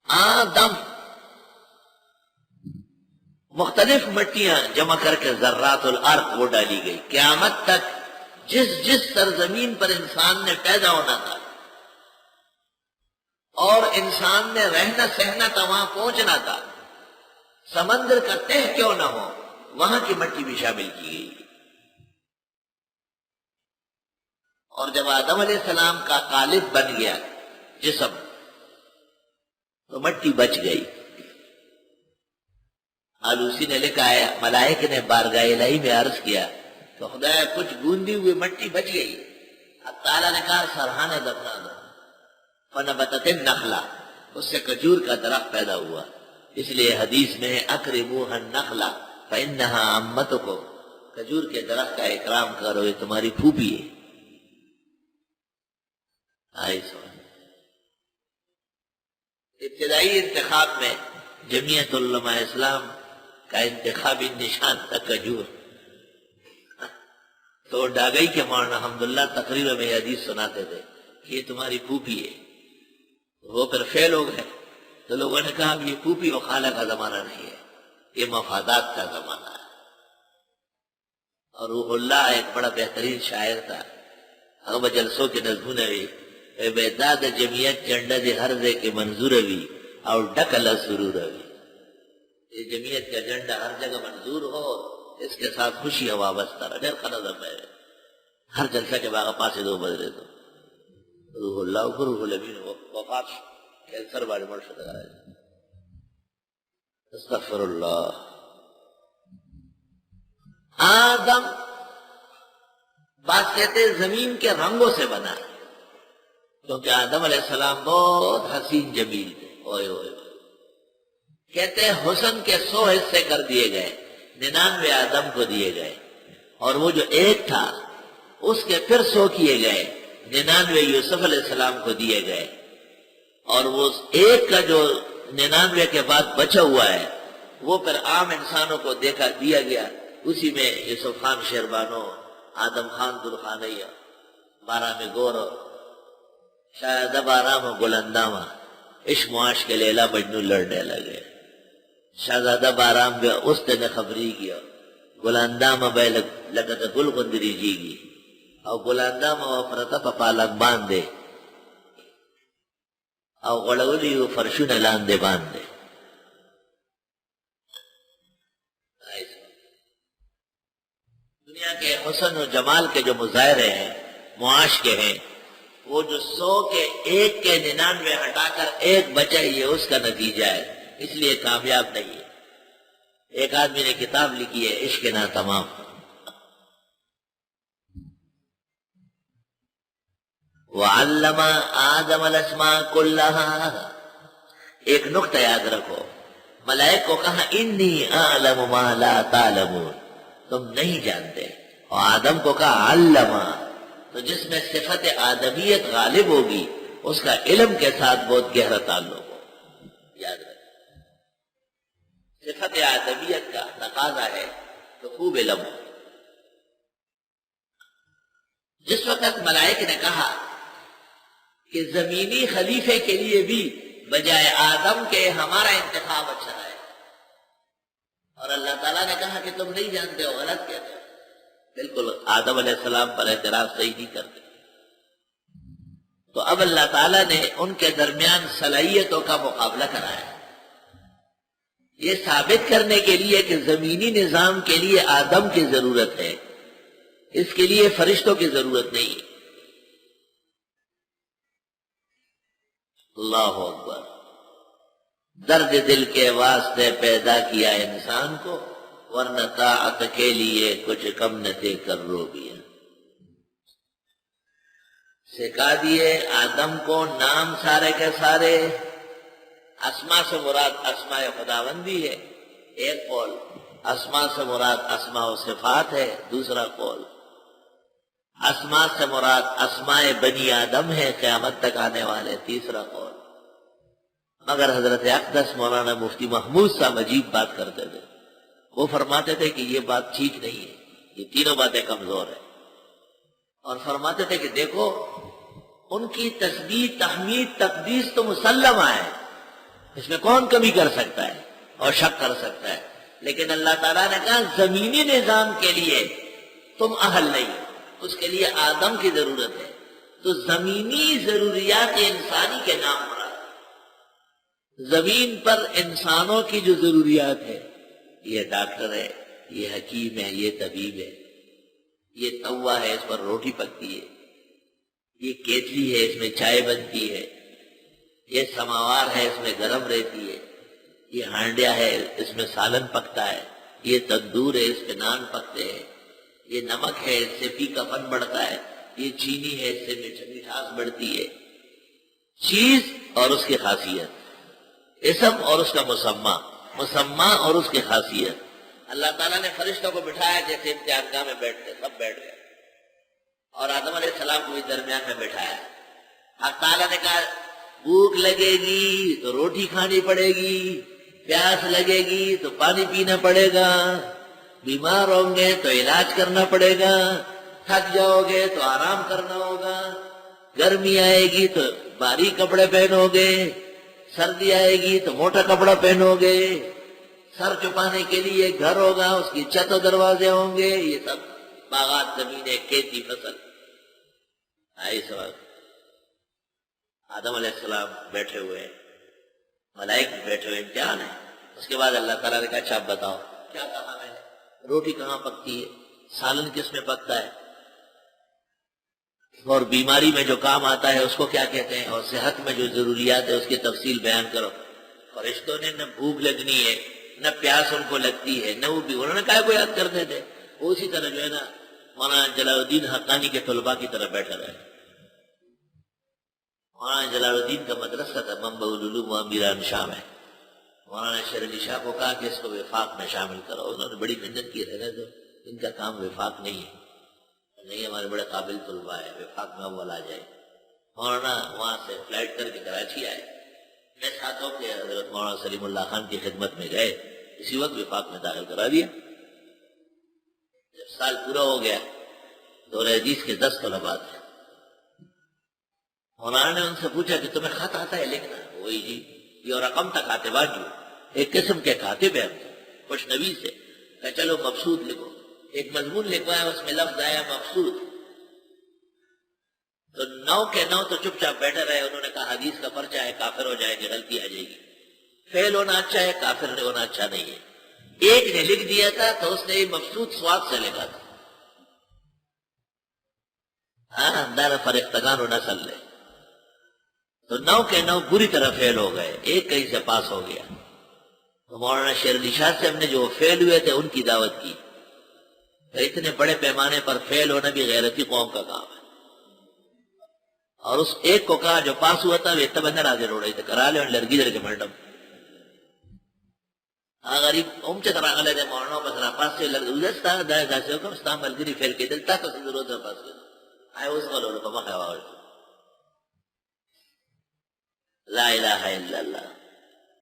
آدم مختلف مٹیاں جمع کر کے ذرات الارض وہ ڈالی گئی. قیامت تک جس سرزمین پر انسان نے پیدا ہونا تھا اور انسان نے رہنا سہنا تھا، وہاں پہنچنا تھا، سمندر کا تہ کیوں نہ ہو، وہاں کی مٹی بھی شامل کی گئی. اور جب آدم علیہ السلام کا قالب بن گیا جسم تو مٹی بچ گئی. آلوسی نے لکھا ہے ملائکہ نے بارگاہ الہی میں عرض کیا تو خدایا کچھ گوندی ہوئی مٹی بچ گئی. اب تعالیٰ نے کہا سرہانے دفنا دو. فنبتت النخلہ، اس سے کھجور کا درخت پیدا ہوا. اس لیے حدیث میں اکرموها النخلہ فانہا عمتکم، کھجور کے درخت کا اکرام کرو، یہ تمہاری پھوپھی ہے. ابتدائی انتخاب میں جمعیت علماء اسلام کا انتخابی نشان تھا کھجور. تو ڈاگئی کے مولانا الحمدللہ تقریر میں حدیث سناتے تھے کہ یہ تمہاری پھوپھی ہے. وہ پھر فیل ہو گئے تو لوگوں نے کہا یہ پھوپھی و خالہ کا زمانہ نہیں ہے، یہ مفادات کا زمانہ ہے. اور روح اللہ ایک بڑا بہترین شاعر تھا، اگر جلسوں کے نظموں بھی بیداد جمعیت چنڈا دی ہر دے کے منظور بھی اور ڈکل سرور بھی. یہ جمعیت کا جھنڈا ہر جگہ منظور ہو، اس کے ساتھ خوشی وابستہ رہے. ڈر خلا دم ہے ہر جلسہ کے بعد پاسے دو بدلے تو روح اللہ کو روح الامین وفات کینسر بارے مرشد ہے. استغفر اللہ. آدم بات کہتے زمین کے رنگوں سے بنا ہے، کیونکہ آدم علیہ السلام بہت حسین جمیل تھے. اوئے اوئے کہتے ہیں حسن کے 100 حصے کر دیے گئے، 99 آدم کو دیے گئے، اور وہ جو ایک تھا اس کے پھر 100 کیے گئے، 99 یوسف علیہ السلام کو دیے گئے. اور وہ ایک کا جو 99 کے بعد بچا ہوا ہے وہ پھر عام انسانوں کو دیا گیا. اسی میں یوسف خان شیربانو، آدم خان درخانیہ، بارہ میں گورو، شاید بارہ میں گلندامہ، عشق معاش کے لیلا مجنون لڑنے لگے. شہزادہ بارام بے اس نے خبری کیا، گلاندامہ بے لگتا گل گندری جی گی، اور گلاندامہ وفرتا پپالک باندے اور غلولی و فرشون لاندے باندے. دنیا کے حسن و جمال کے جو مظاہرے ہیں معاش کے ہیں، وہ جو 100 کے ایک کے 99 ہٹا کر ایک بچا یہ اس کا نتیجہ ہے، اس لیے کامیاب نہیں ہے. ایک آدمی نے کتاب لکھی ہے عشق نا تمام. وعلم آدم الاسماء كلها. ایک نقطہ یاد رکھو، ملائک کو کہا انی اعلم ما لا تعلمون، تم نہیں جانتے. اور آدم کو کہا علم، تو جس میں صفت آدمیت غالب ہوگی اس کا علم کے ساتھ بہت گہرا تعلق ہو. یاد رکھو صفت آدمیت کا تقاضا ہے تو خوب علم ہو. جس وقت ملائک نے کہا کہ زمینی خلیفے کے لیے بھی بجائے آدم کے ہمارا انتخاب اچھا ہے، اور اللہ تعالیٰ نے کہا کہ تم نہیں جانتے ہو، غلط کہتے ہو، بالکل آدم علیہ السلام پر اعتراض صحیح نہیں کرتے. تو اب اللہ تعالیٰ نے ان کے درمیان صلاحیتوں کا مقابلہ کرایا، یہ ثابت کرنے کے لیے کہ زمینی نظام کے لیے آدم کی ضرورت ہے، اس کے لیے فرشتوں کی ضرورت نہیں. اللہ اکبر. درد دل کے واسطے پیدا کیا انسان کو، ورنہ طاعت کے لیے کچھ کم نہ تھے کر رو گیا. سکھا دیے آدم کو نام سارے کے سارے. اسماء سے مراد اسماء خداوندی ہے ایک قول، اسماء سے مراد اسماء و صفات ہے دوسرا قول، اسماء سے مراد اسماء بنی آدم ہے قیامت تک آنے والے تیسرا قول. مگر حضرت اقدس مولانا مفتی محمود صاحب عجیب بات کرتے تھے. وہ فرماتے تھے کہ یہ بات ٹھیک نہیں ہے، یہ تینوں باتیں کمزور ہیں، اور فرماتے تھے کہ دیکھو ان کی تسبیح تحمید تقدیس تو مسلمہ ہے، اس میں کون کمی کر سکتا ہے اور شک کر سکتا ہے؟ لیکن اللہ تعالیٰ نے کہا زمینی نظام کے لیے تم اہل نہیں، اس کے لیے آدم کی ضرورت ہے. تو زمینی ضروریات انسانی کے نام پر زمین پر انسانوں کی جو ضروریات ہے، یہ ڈاکٹر ہے، یہ حکیم ہے، یہ طبیب ہے، یہ توا ہے اس پر روٹی پکتی ہے، یہ کیتلی ہے اس میں چائے بنتی ہے، یہ سماوار ہے اس میں گرم رہتی ہے، یہ ہانڈیا ہے اس میں سالن پکتا ہے، یہ تندور ہے اس پہ نان پکتے ہیں، یہ نمک ہے اس سے پھیکا پن بڑھتا ہے، یہ چینی ہے اس سے مٹھاس بڑھتی ہے. چیز اور اس کی خاصیت، اسم اور اس کا مسمى اور اس کی خاصیت. اللہ تعالیٰ نے فرشتوں کو بٹھایا جیسے امتحان گاہ میں بیٹھتے، سب بیٹھ گئے، اور آدم علیہ السلام کو بھی درمیان میں بٹھایا. اللہ تعالیٰ نے کہا بھوک لگے گی تو روٹی کھانی پڑے گی، پیاس لگے گی تو پانی پینا پڑے گا، بیمار ہوں گے تو علاج کرنا پڑے گا، تھک جاؤ گے تو آرام کرنا ہوگا، گرمی آئے گی تو باریک کپڑے پہنو گے، سردی آئے گی تو موٹا کپڑا پہنو گے، سر چھپانے کے لیے گھر ہوگا، اس کی چھت و دروازے ہوں گے، یہ سب باغات، زمینیں، کھیتی، فصل. آئی سوال. آدم علیہ السلام بیٹھے ہوئے، ملائک بیٹھے ہوئے، امتحان ہے. اس کے بعد اللہ تعالیٰ نے کہا اچھا اب بتاؤ کیا کہا میں نے، روٹی کہاں پکتی ہے، سالن کس میں پکتا ہے، اور بیماری میں جو کام آتا ہے اس کو کیا کہتے ہیں، اور صحت میں جو ضروریات ہے اس کی تفصیل بیان کرو. فرشتوں نے نہ بھوک لگنی ہے، نہ پیاس ان کو لگتی ہے، نہ وہ بھی انہوں نے کہا کو یاد کرتے تھے. وہ اسی طرح جو ہے نا مولانا جلال الدین حقانی کے طلباء کی طرح بیٹھا رہے. مولانا جلال الدین کا مدرسہ تھا منبع العلوم و امیران شاہ میں. مولانا شیر علی شاہ کو کہا کہ اس کو وفاق میں شامل کرو. انہوں نے بڑی محنت کی، رہنے دو، ان کا کام وفاق نہیں ہے، نہیں ہمارے بڑے قابل طلباء ہے، وفاق میں اول آ جائے. مولانا وہاں سے فلائٹ کر کے کراچی آئے، میں ساتھ ہو کے حضرت مولانا سلیم اللہ خان کی خدمت میں گئے، اسی وقت وفاق میں داخل کرا دیا. جب سال پورا ہو گیا دور حدیث کے 10 طلباء تھے. مولانا نے ان سے پوچھا کہ تمہیں خط آتا ہے لکھنا؟ وہی جی. یہ رقم تک کاتبان جو ایک قسم کے کاتب ہیں، خوش نویس ہے. کہ چلو مبسوط لکھو. ایک مضمون لکھوایا، اس میں لفظ آیا مبسوط، تو 9 کے 9 تو چپ چاپ بیٹھے رہے. انہوں نے کہا حدیث کا پرچہ ہے، کافر ہو جائے گی، غلطی آ جائے گی، فیل ہونا اچھا ہے، کافر نہیں ہونا اچھا نہیں ہے. ایک نے لکھ دیا تھا تو اس نے مبسوط سواد سے لکھا تھا، دار فرختگان و نسل لے. تو 9 کے 9 بری طرح فیل ہو گئے، ایک کہیں سے پاس ہو گیا. تو مولانا شیر علی شاہ سے ہم نے جو فیل ہوئے تھے ان کی دعوت کی. اتنے بڑے پیمانے پر فیل ہونا بھی غیرتی قوم کا کام ہے. اور اس ایک کو کہا جو پاس ہوا تھا وہ اتنا بندر حاضر ہو رہی تھے، کرا لے لڑکی در کے میڈم غریب امچے طرح غلط ہے. مولانا بسرا پاس سے لڑکی ادھر دائیں دائیں کم ستا ملگری فیل کے دلتا تو ضرورت ہے پاس کے آئے اس کو لوڑ کو مخواہ لا الہ الا اللہ.